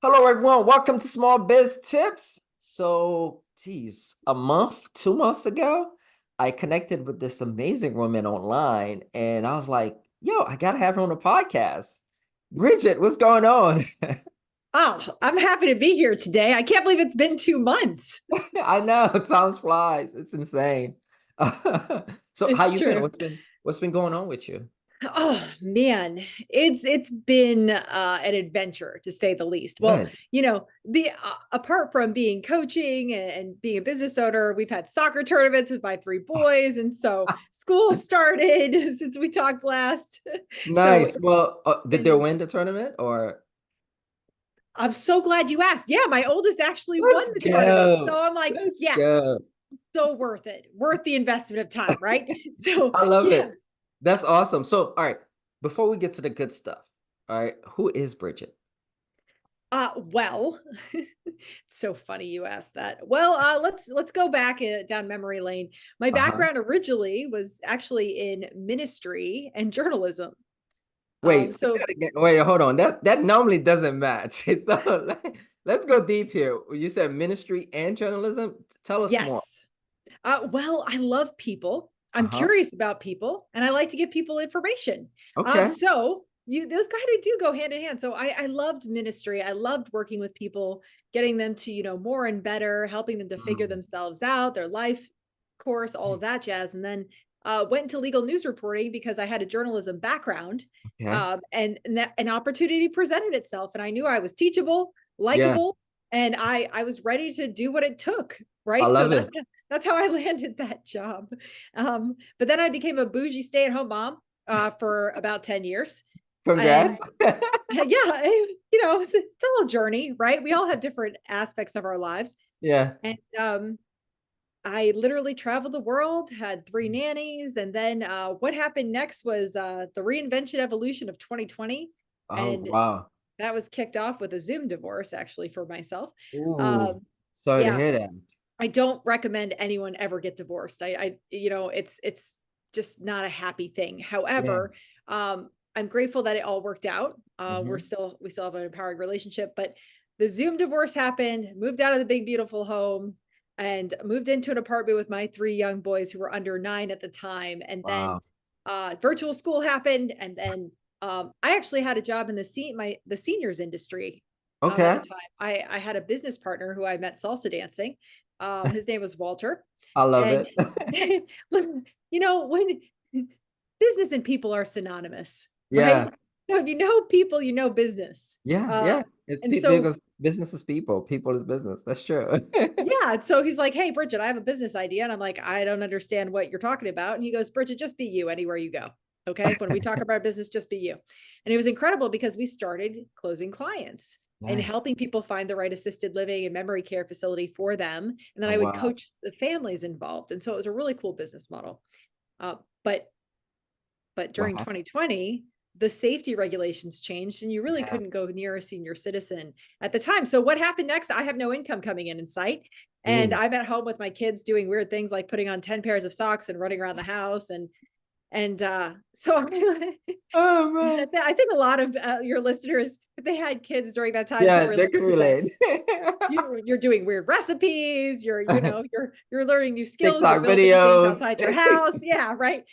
Hello, everyone. Welcome to Small Biz Tips. Geez, a month, 2 months ago, I connected with this amazing woman online, and I was like, yo, I gotta have her on the podcast. Bridget, what's going on? Oh, I'm happy to be here today. I can't believe it's been 2 months. I know, time flies. It's insane. So how It's you been? true. What's been going on with you? Oh man, it's been an adventure to say the least. Well, Good. be apart from being coaching and being a business owner, we've had soccer tournaments with my three boys, and so school started since we talked last. So, Nice. Well, did they and win the tournament or? I'm so glad you asked. Yeah, my oldest actually won Let's the tournament, so go. I'm like, Let's yes, go. so worth it, worth the investment of time, right? So I love yeah. it. That's awesome. So, all right, before we get to the good stuff, all right, who is Bridget? Well, it's so funny you asked that. Well, let's go back down memory lane. My Uh-huh. background originally was actually in ministry and journalism. Wait, say So that again. Wait, hold on. That normally doesn't match. So let's go deep here. You said ministry and journalism. Tell us more. yes, well, I love people. I'm Uh-huh. curious about people, and I like to give people information. Okay. So those kind of do go hand in hand. So I loved ministry. I loved working with people, getting them to more and better, helping them to figure Mm, themselves out, their life course, all of that jazz. And then went into legal news reporting because I had a journalism background, okay. and that an opportunity presented itself, and I knew I was teachable, Yeah, likable, and I was ready to do what it took. I Right. So love it. that's how I landed that job. But then I became a bougie stay-at-home mom for about 10 years. And Congrats. yeah, it's a little journey, right? We all have different aspects of our lives. Yeah. And I literally traveled the world, had three nannies. And then what happened next was the reinvention evolution of 2020. Oh, And wow. that was kicked off with a Zoom divorce, actually, for myself. Ooh, Um, sorry to yeah, hear that. I don't recommend anyone ever get divorced. It's just not a happy thing. Yeah. However, I'm grateful that it all worked out. Hmm. We still have an empowering relationship, but the Zoom divorce happened, moved out of the big, beautiful home and moved into an apartment with my three young boys who were under 9 at the time. And then Wow. virtual school happened. And then I actually had a job in the seniors industry at the Okay. time. I had a business partner who I met salsa dancing. His name was Walter. I love And it. when business and people are synonymous, Yeah. right? So if you know people, you know business. Yeah, Uh, yeah. It's and people so because business is people. People is business. That's true. yeah, so he's like, "Hey, Bridget, I have a business idea." And I'm like, "I don't understand what you're talking about." And he goes, "Bridget, just be you anywhere you go. Okay. When we talk about business, just be you." And it was incredible because we started closing clients and Nice. helping people find the right assisted living and memory care facility for them. And then Oh, I would wow. coach the families involved. And so it was a really cool business model. Uh, but What during happened? 2020, the safety regulations changed and you really Yeah. couldn't go near a senior citizen at the time. So what happened next? I have no income coming in sight. And Jeez. I'm at home with my kids doing weird things like putting on 10 pairs of socks and running around the house. Oh, man. I think a lot of your listeners, if they had kids during that time, can Yeah, they relate can to relate. this. You're doing weird recipes. You're learning new skills. You're TikTok building things videos. outside your house. Yeah, right.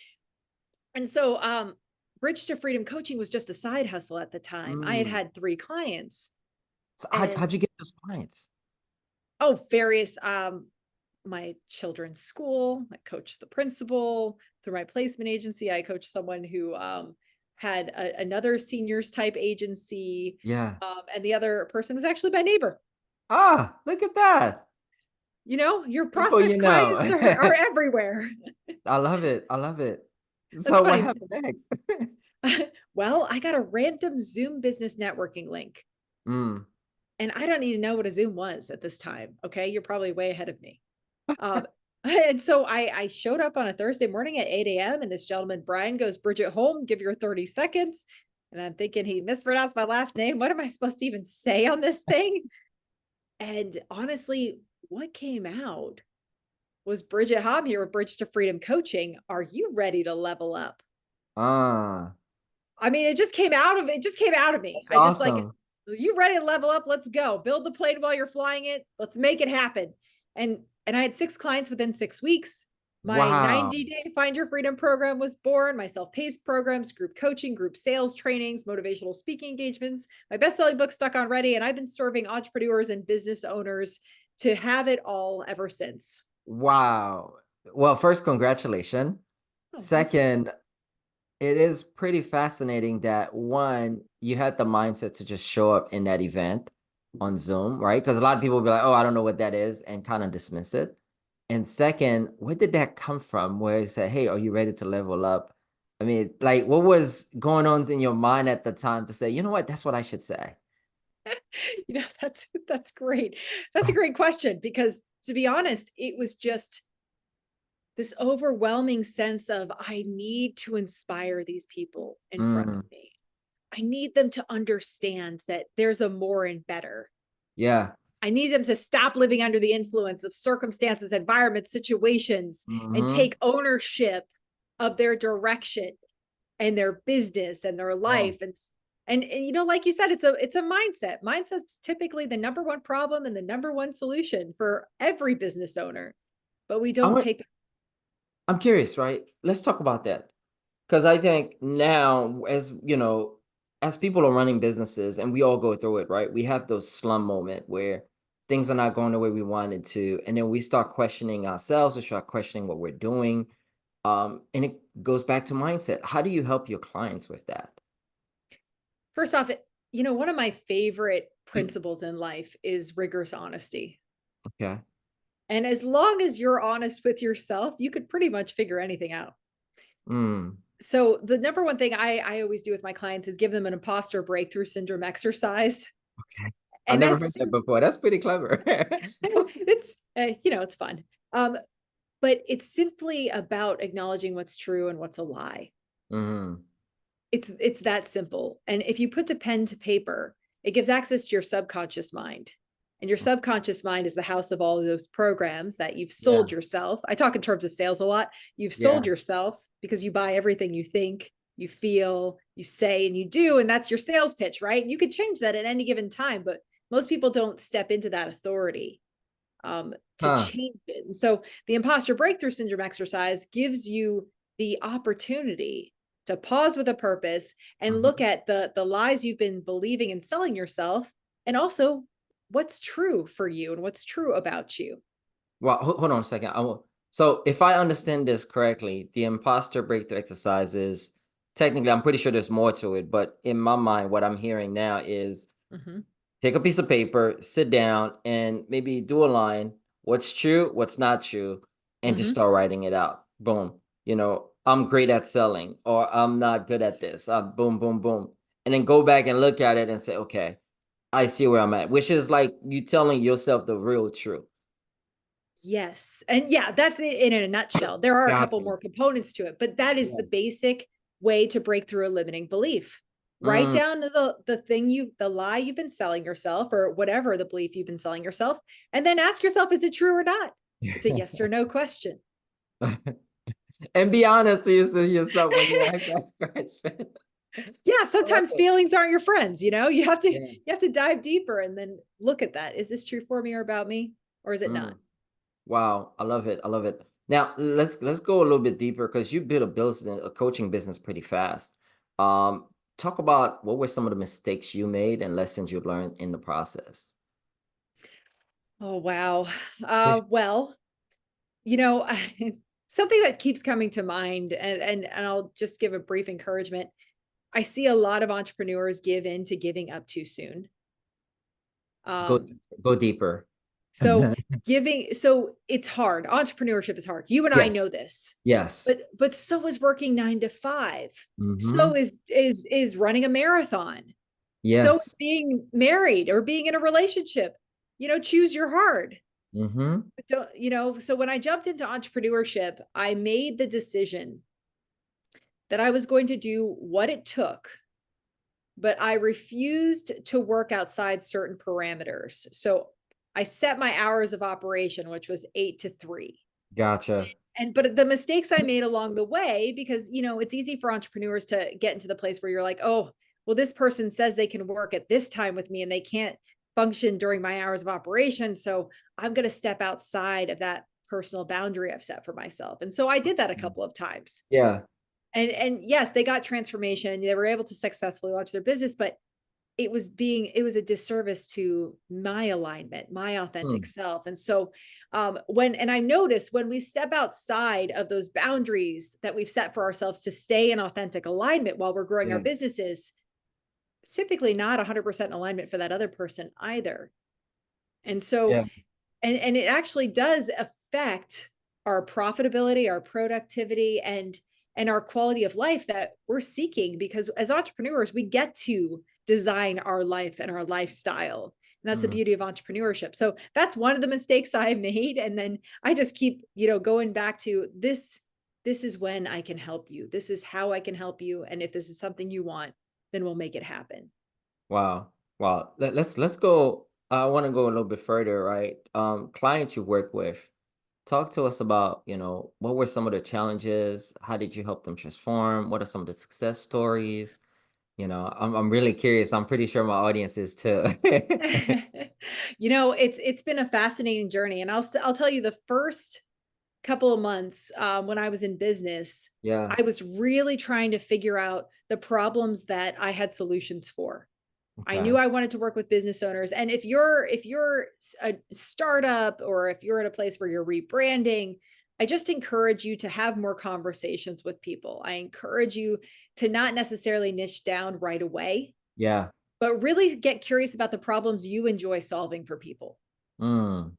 And so Bridge to Freedom coaching was just a side hustle at the time. I had Mm. had three clients So how'd and you get those clients? various my children's school. I coached the principal through my placement agency. I coached someone who had another seniors type agency. Yeah. And the other person was actually my neighbor. Ah, look at that. Your People prospects you know. clients are everywhere. I love it. I love it. That's So what funny. happened next? Well, I got a random Zoom business networking link. Mm. And I don't even know what a Zoom was at this time. Okay. You're probably way ahead of me. Um, and so I showed up on a Thursday morning at 8 a.m. And this gentleman, Brian, goes, "Bridget Hom, give your 30 seconds." And I'm thinking he mispronounced my last name. What am I supposed to even say on this thing? And honestly, what came out was Bridget Hom here with Bridge to Freedom Coaching. Are you ready to level up? Ah, I mean, it just came out of me. that's I just like awesome. You ready to level up? Let's go. Build the plane while you're flying it. Let's make it happen. And I had 6 clients within 6 weeks. My Wow. 90-day Find Your Freedom program was born. My self-paced programs, group coaching, group sales trainings, motivational speaking engagements. My best-selling book Stuck on Ready, and I've been serving entrepreneurs and business owners to have it all ever since. Wow. Well, first, congratulations. Oh, thank you. Second, it is pretty fascinating that one, you had the mindset to just show up in that event on Zoom, right? Because a lot of people will be like, oh, I don't know what that is, and kind of dismiss it. And second, where did that come from? Where you said, hey, are you ready to level up? I mean, like, what was going on in your mind at the time to say, you know what, that's what I should say? That's great. That's a great question because to be honest, it was just this overwhelming sense of I need to inspire these people in front of Mm, me. I need them to understand that there's a more and better. yeah. I need them to stop living under the influence of circumstances, environments, situations, and Mm-hmm. take ownership of their direction and their business and their Oh. life. And like you said, it's a mindset. Mindset's typically the number one problem and the number one solution for every business owner. But we I don't want, take I'm curious, right? Let's talk about that. Because I think now, as you know, as people are running businesses and we all go through it, right? We have those slum moment where things are not going the way we wanted to. And then we start questioning ourselves, we start questioning what we're doing. And it goes back to mindset. How do you help your clients with that? First off, one of my favorite principles in life is rigorous honesty. Okay. And as long as you're honest with yourself, you could pretty much figure anything out. Mm, So the number one thing I always do with my clients is give them an imposter breakthrough syndrome exercise. okay. I And never that's heard that before. That's pretty clever. it's fun. But it's simply about acknowledging what's true and what's a lie. Hmm. It's that simple. And if you put the pen to paper, it gives access to your subconscious mind. And your subconscious mind is the house of all of those programs that you've Yeah. sold yourself. I talk in terms of sales a lot. You've sold Yeah. yourself because you buy everything you think, you feel, you say, and you do. And that's your sales pitch, right? You could change that at any given time, but most people don't step into that authority to Huh. change it. And so the imposter breakthrough syndrome exercise gives you the opportunity to pause with a purpose and look Mhm. at the lies you've been believing and selling yourself, and also what's true for you and what's true about you. Well, hold on a second. So if I understand this correctly, the imposter breakthrough exercise is technically, I'm pretty sure there's more to it, but in my mind, what I'm hearing now is Mhm. take a piece of paper, sit down, and maybe do a line, what's true, what's not true, and just Mhm. start writing it out. Boom. I'm great at selling, or I'm not good at this. Boom, boom, boom. And then go back and look at it and say, okay, I see where I'm at, which is like you telling yourself the real truth. Yes. And yeah, that's it in a nutshell. There are a couple Gotcha. more components to it, but that is the Yeah. basic way to break through a limiting belief. Write Mm. down the lie you've been selling yourself or whatever the belief you've been selling yourself, and then ask yourself, is it true or not? It's a yes or no question. And be honest to yourself when you ask that question. Yeah, I love sometimes it. feelings aren't your friends, you have to Yeah. dive deeper and then look at that. Is this true for me or about me, or is it not? Mm. Wow, I love it. I love it. Now let's go a little bit deeper because you built a coaching business pretty fast. Um, Talk about what were some of the mistakes you made and lessons you learned in the process. Oh wow. Well, You know, something that keeps coming to mind, and I'll just give a brief encouragement. I see a lot of entrepreneurs give in to giving up too soon. Go Um, go deeper. so so it's hard. Entrepreneurship is hard. You and I Yes. know this, Yes. but so is working 9 to 5. So Mm-hmm. is running a marathon. So Yes. is being married or being in a relationship. Choose your hard. Mm-hmm. But so when I jumped into entrepreneurship, I made the decision that I was going to do what it took, but I refused to work outside certain parameters. So I set my hours of operation, which was 8 to 3. Gotcha. But the mistakes I made along the way, because it's easy for entrepreneurs to get into the place where you're like, oh, well, this person says they can work at this time with me and they can't function during my hours of operation. So I'm going to step outside of that personal boundary I've set for myself. And so I did that a Mm. couple of times. Yeah. And yes, they got transformation. They were able to successfully launch their business, but it was a disservice to my alignment, my authentic Mm. self. And so and I notice when we step outside of those boundaries that we've set for ourselves to stay in authentic alignment while we're growing our Yeah. businesses, it's typically not 100% alignment for that other person either. And so Yeah. and it actually does affect our profitability, our productivity, and our quality of life that we're seeking, because as entrepreneurs we get to design our life and our lifestyle, and that's the Mm. beauty of entrepreneurship. So that's one of the mistakes I made, and then I just keep going back to this is when I can help you, this is how I can help you, and if this is something you want, then we'll make it happen. Wow. Wow. Let's go. I want to go a little bit further, right? Clients you work with, talk to us about, what were some of the challenges? How did you help them transform? What are some of the success stories? I'm really curious. I'm pretty sure my audience is too. It's been a fascinating journey, and I'll tell you, the first couple of months when I was in business, Yeah. I was really trying to figure out the problems that I had solutions for. I Okay. knew I wanted to work with business owners, and if you're a startup, or if you're in a place where you're rebranding, I just encourage you to have more conversations with people. I encourage you to not necessarily niche down right away, Yeah. but really get curious about the problems you enjoy solving for people. Mm.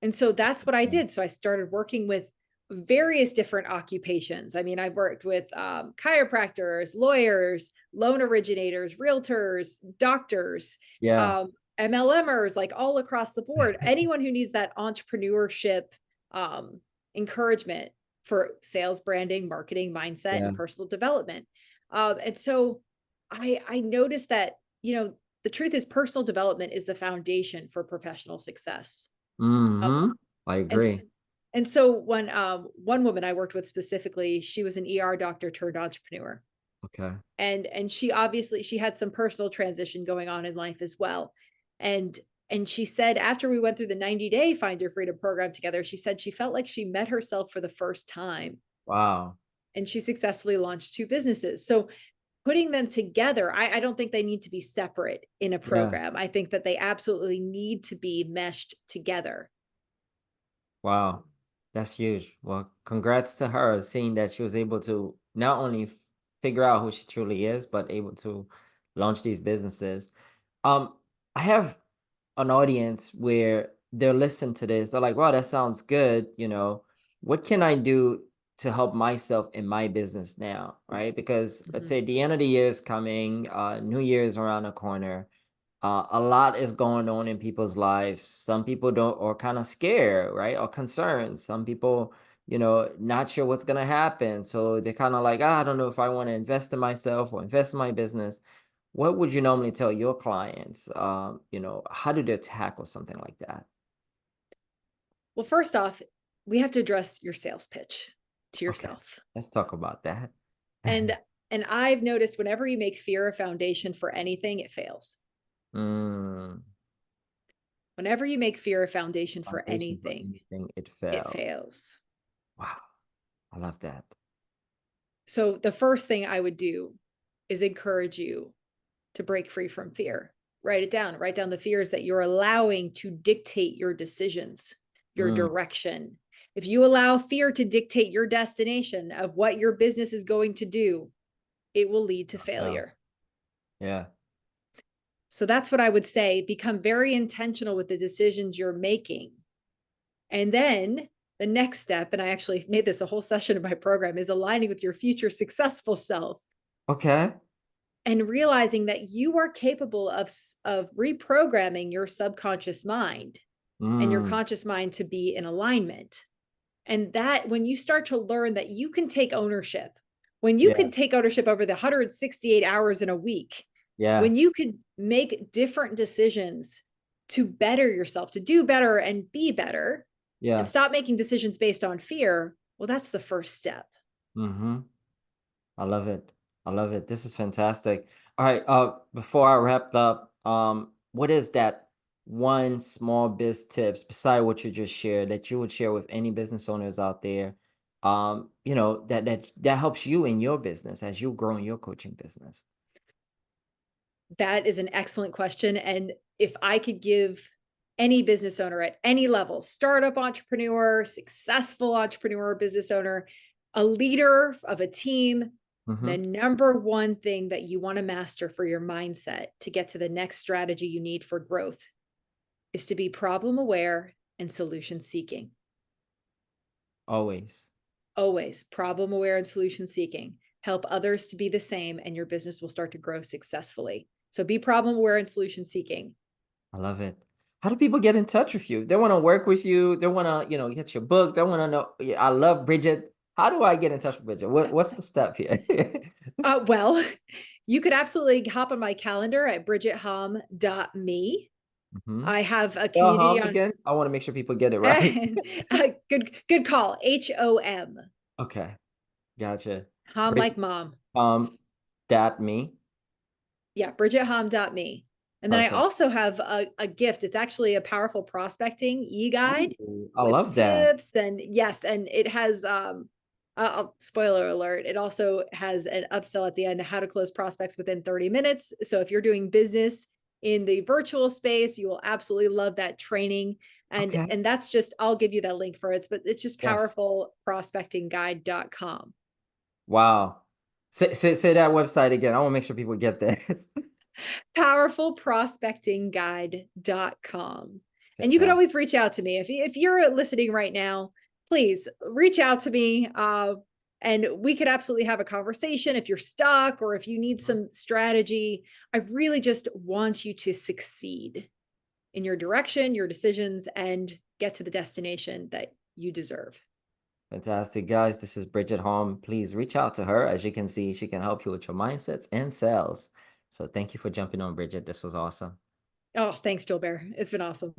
And so that's what I did. So I started working with various different occupations. I mean, I worked with chiropractors, lawyers, loan originators, realtors, doctors, Yeah. MLMers, like all across the board. Anyone who needs that entrepreneurship um, encouragement for sales, branding, marketing, mindset, Yeah. and personal development. And so I noticed that, the truth is personal development is the foundation for professional success. Um, Mm-hmm. I and agree. and so when one woman I worked with specifically, she was an ER doctor turned entrepreneur. Okay. And she had some personal transition going on in life as well. And and she said after we went through the 90-day Find Your Freedom program together, she said she felt like she met herself for the first time, Wow. and she successfully launched two businesses. So putting them together, I don't think they need to be separate in a Yeah. program. I think that they absolutely need to be meshed together. Wow, that's huge. Well, congrats to her, seeing that she was able to not only figure out who she truly is, but able to launch these businesses. I have an audience where they'll listen to this. They're like, wow, that sounds good. What can I do to help myself in my business now? Right? Because let's Mhm. say the end of the year is coming, New Year's around the corner. A lot is going on in people's lives. Some people don't or kind of scared, right? Or concerned. Some people, not sure what's gonna happen. So they're kind of like, I don't know if I want to invest in myself or invest in my business. What would you normally tell your clients? How do they tackle something like that? Well, first off, we have to address your sales pitch to Okay, yourself. let's talk about that. And and I've noticed whenever you make fear a foundation for anything, it fails. Mm, Whenever you make fear a foundation for foundation for anything, anything, it it fails. fails. Wow, I love that. So the first thing I would do is encourage you to break free from fear. Write it down. Write down the fears that you're allowing to dictate your decisions, your Mm, direction. If you allow fear to dictate your destination of what your business is going to do, it will lead to yeah, failure. yeah, So that's what I would say. Become very intentional with the decisions you're making. And then the next step, and I actually made this a whole session of my program, is aligning with your future successful self okay. and realizing that you are capable of reprogramming your subconscious mind and your Mm, conscious mind to be in alignment. And that when you start to learn that you can take ownership, when you yeah, could take ownership over the 168 hours in a week, yeah, when you could make different decisions to better yourself, to do better and be better, and yeah. stop making decisions based on fear, well, that's the first step. Mm-hmm. I love it. I love it. This is fantastic. All right, before I wrap up, what is that one small biz tips beside what you just shared that you would share with any business owners out there? That helps you in your business as you grow in your coaching business. That is an excellent question. And if I could give any business owner at any level, startup entrepreneur, successful entrepreneur, business owner, a leader of a team, the Hmm. number one thing that you want to master for your mindset to get to the next strategy you need for growth is to be problem aware and solution seeking. Always. Always problem aware and solution seeking. Help others to be the same, and your business will start to grow successfully. So be problem aware and solution seeking. I love it. How do people get in touch with you? They want to work with you. They want to, get your book. They want to know. Yeah, I love Bridget. How do I get in touch with Bridget? What's the step here? Well, you could absolutely hop on my calendar at bridgethom.me. Hmm. I have a Spell community hum on again. I want to make sure people get it right. good call. HOM. Okay, gotcha. Hom Bridget, like mom. um, that me. Yeah, bridgethom.me. And then I Perfect. also have a gift. It's actually a powerful prospecting e-guide Ooh, I with love that. tips, and yes, and it has spoiler alert, it also has an upsell at the end, how to close prospects within 30 minutes. So if you're doing business in the virtual space, you will absolutely love that training. And Okay. and that's just, I'll give you that link for it, but it's just Yes. powerfulprospectingguide.com. Wow. Say that website again. I want to make sure people get this. Powerfulprospectingguide.com. And you could Fantastic. always reach out to me. If you're listening right now, please reach out to me. And we could absolutely have a conversation if you're stuck or if you need Mhm. some strategy. I really just want you to succeed in your direction, your decisions, and get to the destination that you deserve. Fantastic, guys. This is Bridget Hom. Please reach out to her. As you can see, she can help you with your mindsets and sales. So thank you for jumping on, Bridget. This was awesome. Oh, thanks, Joel Bear. It's been awesome.